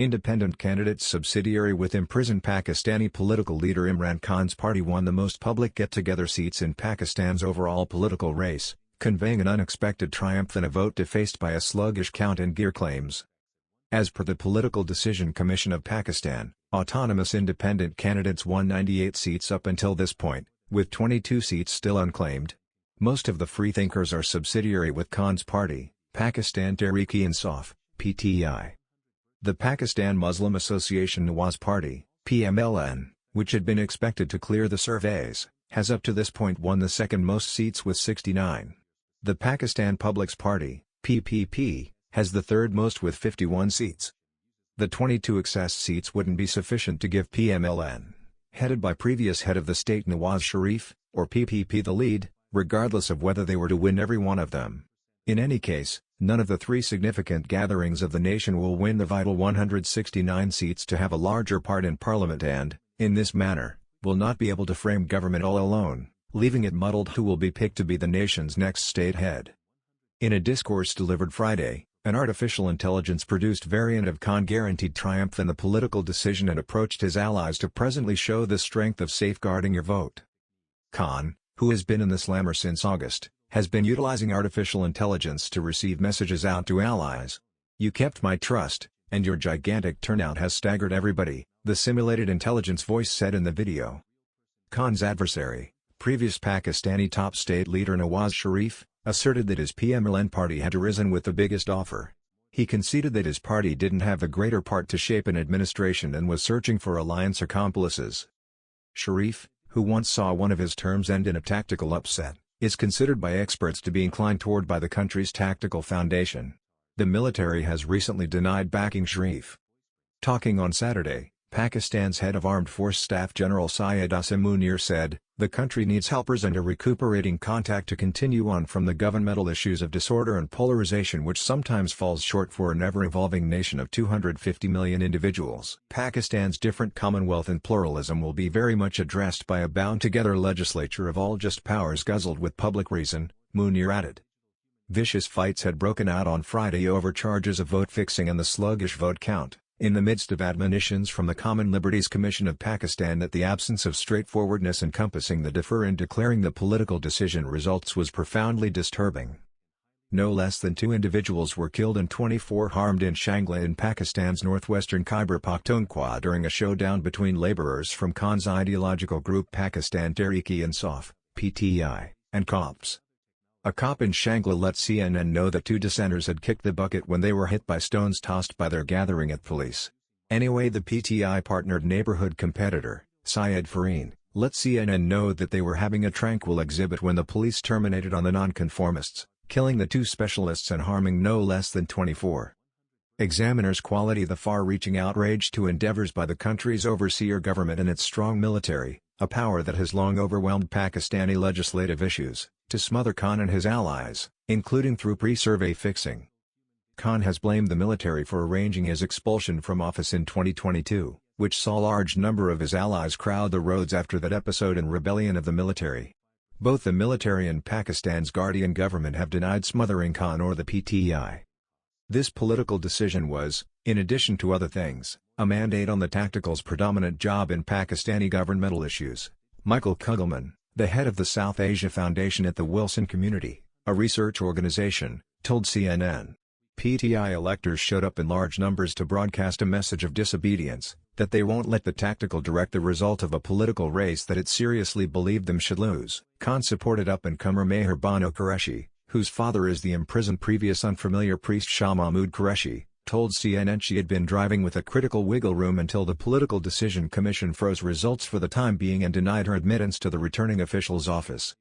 Independent candidate's subsidiary with imprisoned Pakistani political leader Imran Khan's party won the most public get-together seats in Pakistan's overall political race, conveying an unexpected triumph in a vote defaced by a sluggish count and gear claims. As per the Political Decision Commission of Pakistan, autonomous independent candidates won 98 seats up until this point, with 22 seats still unclaimed. Most of the freethinkers are subsidiary with Khan's party, Pakistan Tehreek-e-Insaf, PTI. The Pakistan Muslim Association Nawaz Party, PMLN, which had been expected to clear the surveys, has up to this point won the second most seats with 69. The Pakistan Public's Party, PPP, has the third most with 51 seats. The 22 excess seats wouldn't be sufficient to give PMLN, headed by previous head of the state Nawaz Sharif, or PPP the lead, regardless of whether they were to win every one of them. In any case, none of the three significant gatherings of the nation will win the vital 169 seats to have a larger part in parliament and, in this manner, will not be able to frame government all alone, leaving it muddled who will be picked to be the nation's next state head. In a discourse delivered Friday, an artificial intelligence-produced variant of Khan guaranteed triumph in the political decision and approached his allies to presently show the strength of safeguarding your vote. Khan, who has been in the slammer since August, has been utilizing artificial intelligence to receive messages out to allies. "You kept my trust, and your gigantic turnout has staggered everybody," the simulated intelligence voice said in the video. Khan's adversary, previous Pakistani top state leader Nawaz Sharif, asserted that his PMLN party had arisen with the biggest offer. He conceded that his party didn't have the greater part to shape an administration and was searching for alliance accomplices. Sharif, who once saw one of his terms end in a tactical upset, is considered by experts to be inclined toward by the country's tactical foundation. The military has recently denied backing Sharif. Talking on Saturday, Pakistan's head of Armed Force Staff General Syed Asim Munir said, "The country needs helpers and a recuperating contact to continue on from the governmental issues of disorder and polarization which sometimes falls short for an ever-evolving nation of 250 million individuals." Pakistan's different commonwealth and pluralism will be very much addressed by a bound-together legislature of all just powers guzzled with public reason, Munir added. Vicious fights had broken out on Friday over charges of vote fixing and the sluggish vote count, in the midst of admonitions from the Common Liberties Commission of Pakistan that the absence of straightforwardness encompassing the defer in declaring the political decision results was profoundly disturbing. No less than 2 individuals were killed and 24 harmed in Shangla in Pakistan's northwestern Khyber Pakhtunkhwa during a showdown between laborers from Khan's ideological group Pakistan Tehreek-e-Insaf, PTI, and cops. A cop in Shangla let CNN know that 2 dissenters had kicked the bucket when they were hit by stones tossed by their gathering at police. Anyway, the PTI-partnered neighborhood competitor, Syed Fareen, let CNN know that they were having a tranquil exhibit when the police terminated on the nonconformists, killing the 2 specialists and harming no less than 24. Examiners quality the far-reaching outrage to endeavors by the country's overseer government and its strong military, a power that has long overwhelmed Pakistani legislative issues, to smother Khan and his allies, including through pre-survey fixing. Khan has blamed the military for arranging his expulsion from office in 2022, which saw a large number of his allies crowd the roads after that episode and rebellion of the military. Both the military and Pakistan's guardian government have denied smothering Khan or the PTI. This political decision was, in addition to other things, a mandate on the tactical's predominant job in Pakistani governmental issues. Michael Kugelman, the head of the South Asia Foundation at the Wilson Community, a research organization, told CNN. PTI electors showed up in large numbers to broadcast a message of disobedience, that they won't let the tactical direct the result of a political race that it seriously believed them should lose. Khan supported up-and-comer Meher Bano Qureshi, whose father is the imprisoned previous unfamiliar priest Shah Mahmood Qureshi, told CNN she had been driving with a critical wiggle room until the Political Decision Commission froze results for the time being and denied her admittance to the returning official's office.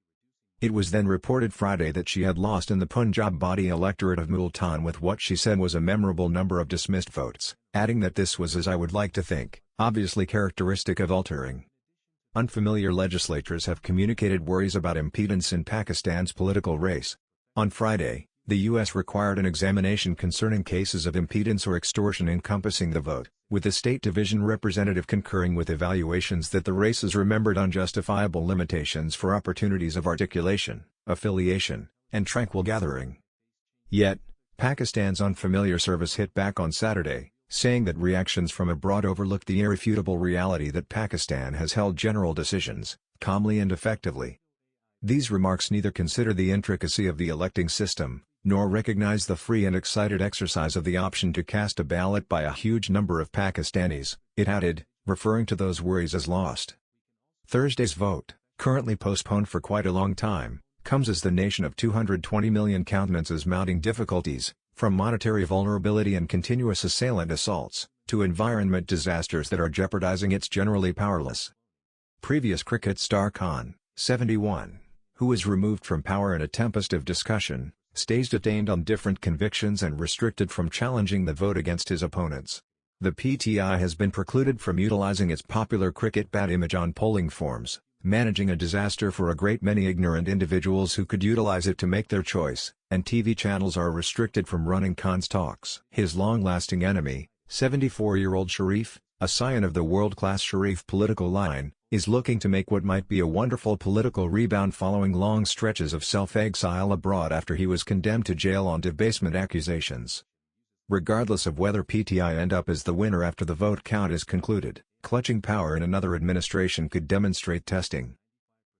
It was then reported Friday that she had lost in the Punjab body electorate of Multan with what she said was a memorable number of dismissed votes, adding that this was, as I would like to think, obviously characteristic of altering. Unfamiliar legislators have communicated worries about impedance in Pakistan's political race. On Friday, the U.S. required an examination concerning cases of impedance or extortion encompassing the vote, with the State Division representative concurring with evaluations that the races remembered unjustifiable limitations for opportunities of articulation, affiliation, and tranquil gathering. Yet, Pakistan's unfamiliar service hit back on Saturday, saying that reactions from abroad overlooked the irrefutable reality that Pakistan has held general decisions, calmly and effectively. These remarks neither consider the intricacy of the electing system, nor recognize the free and excited exercise of the option to cast a ballot by a huge number of Pakistanis, it added, referring to those worries as lost. Thursday's vote, currently postponed for quite a long time, comes as the nation of 220 million countenances mounting difficulties, from monetary vulnerability and continuous assailant assaults, to environment disasters that are jeopardizing its generally powerless. Previous cricket star Khan, 71, who was removed from power in a tempest of discussion, stays detained on different convictions and restricted from challenging the vote against his opponents. The PTI has been precluded from utilizing its popular cricket bat image on polling forms, managing a disaster for a great many ignorant individuals who could utilize it to make their choice, and TV channels are restricted from running Khan's talks. His long-lasting enemy, 74-year-old Sharif, a scion of the world-class Sharif political line, is looking to make what might be a wonderful political rebound following long stretches of self-exile abroad after he was condemned to jail on debasement accusations. Regardless of whether PTI end up as the winner after the vote count is concluded, clutching power in another administration could demonstrate testing.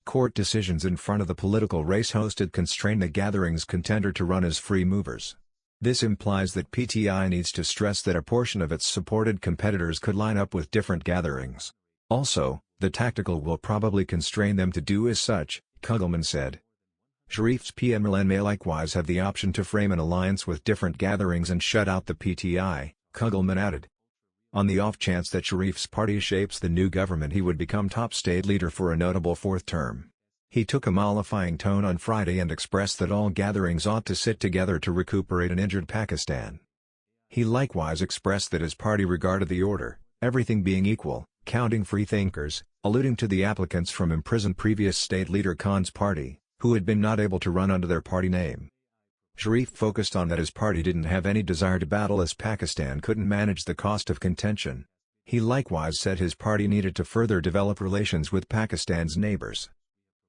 Court decisions in front of the political race hosted constrain the gathering's contender to run as free movers. This implies that PTI needs to stress that a portion of its supported competitors could line up with different gatherings. Also, the tactical will probably constrain them to do as such, Kugelman said. Sharif's PMLN may likewise have the option to frame an alliance with different gatherings and shut out the PTI, Kugelman added. On the off chance that Sharif's party shapes the new government, he would become top state leader for a notable fourth term. He took a mollifying tone on Friday and expressed that all gatherings ought to sit together to recuperate an injured Pakistan. He likewise expressed that his party regarded the order, everything being equal, counting free thinkers, alluding to the applicants from imprisoned previous state leader Khan's party, who had been not able to run under their party name. Sharif focused on that his party didn't have any desire to battle as Pakistan couldn't manage the cost of contention. He likewise said his party needed to further develop relations with Pakistan's neighbors.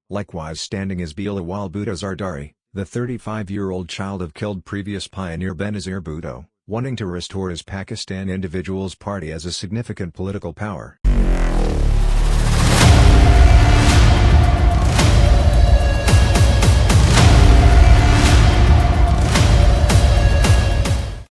Likewise standing is Bilawal Bhutto Zardari, the 35-year-old child of killed previous pioneer Benazir Bhutto, wanting to restore his Pakistan Individuals Party as a significant political power.